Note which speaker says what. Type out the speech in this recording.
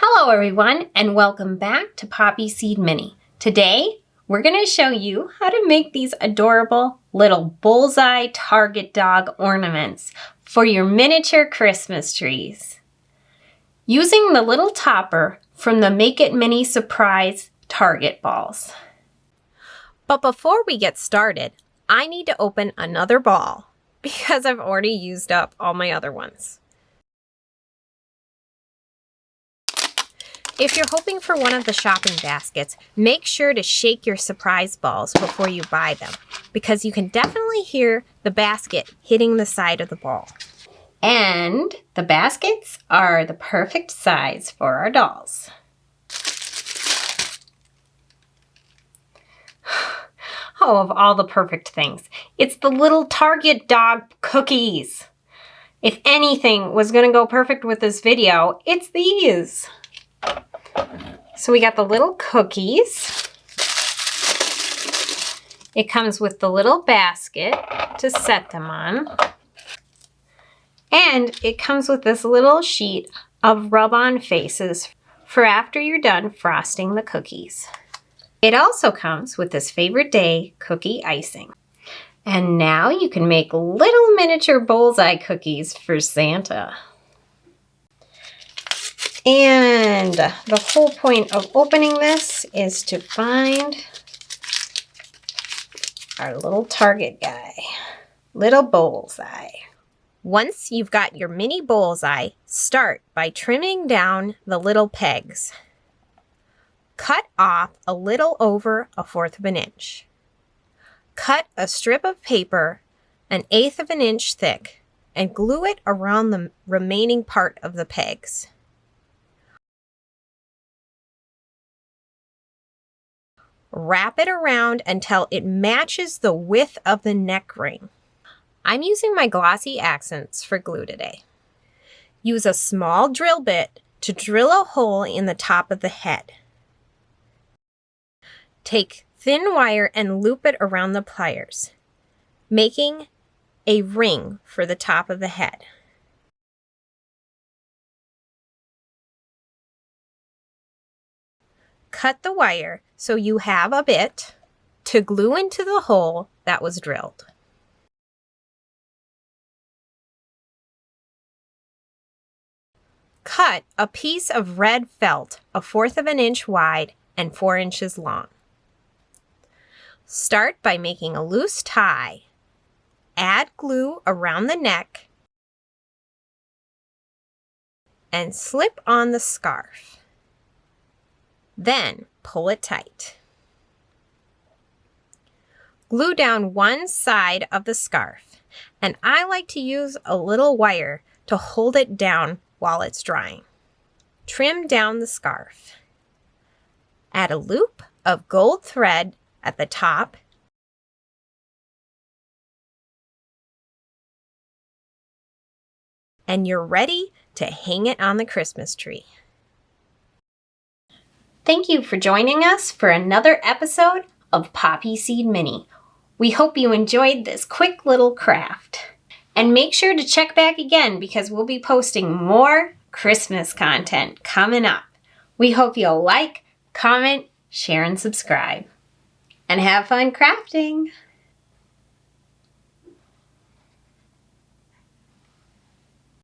Speaker 1: Hello everyone and welcome back to Poppy Seed Mini. Today we're going to show you how to make these adorable little bullseye Target dog ornaments for your miniature Christmas trees. Using the little topper from the Make It Mini Surprise Target balls. But before we get started, I need to open another ball because I've already used up all my other ones. If you're hoping for one of the shopping baskets, make sure to shake your surprise balls before you buy them, because you can definitely hear the basket hitting the side of the ball. And the baskets are the perfect size for our dolls. Oh, of all the perfect things, it's the little Target dog cookies. If anything was going to go perfect with this video, it's these. So we got the little cookies. It comes with the little basket to set them on. And it comes with this little sheet of rub-on faces for after you're done frosting the cookies. It also comes with this favorite day cookie icing. And now you can make little miniature bullseye cookies for Santa. And the whole point of opening this is to find our little Target guy, little bullseye. Once you've got your mini bullseye, start by trimming down the little pegs. Cut off a little over 1/4 of an inch. Cut a strip of paper 1/8 of an inch thick and glue it around the remaining part of the pegs. Wrap it around until it matches the width of the neck ring. I'm using my Glossy accents for glue today. Use a small drill bit to drill a hole in the top of the head. Take thin wire and loop it around the pliers, making a ring for the top of the head. Cut the wire so you have a bit to glue into the hole that was drilled. Cut a piece of red felt 1/4 of an inch wide and 4 inches long. Start by making a loose tie. Add glue around the neck and slip on the scarf. Then pull it tight. Glue down one side of the scarf, and I like to use a little wire to hold it down while it's drying. Trim down the scarf. Add a loop of gold thread at the top and you're ready to hang it on the Christmas tree. Thank you for joining us for another episode of Poppy Seed Mini. We hope you enjoyed this quick little craft. And make sure to check back again because we'll be posting more Christmas content coming up. We hope you'll like, comment, share, and subscribe. And have fun crafting!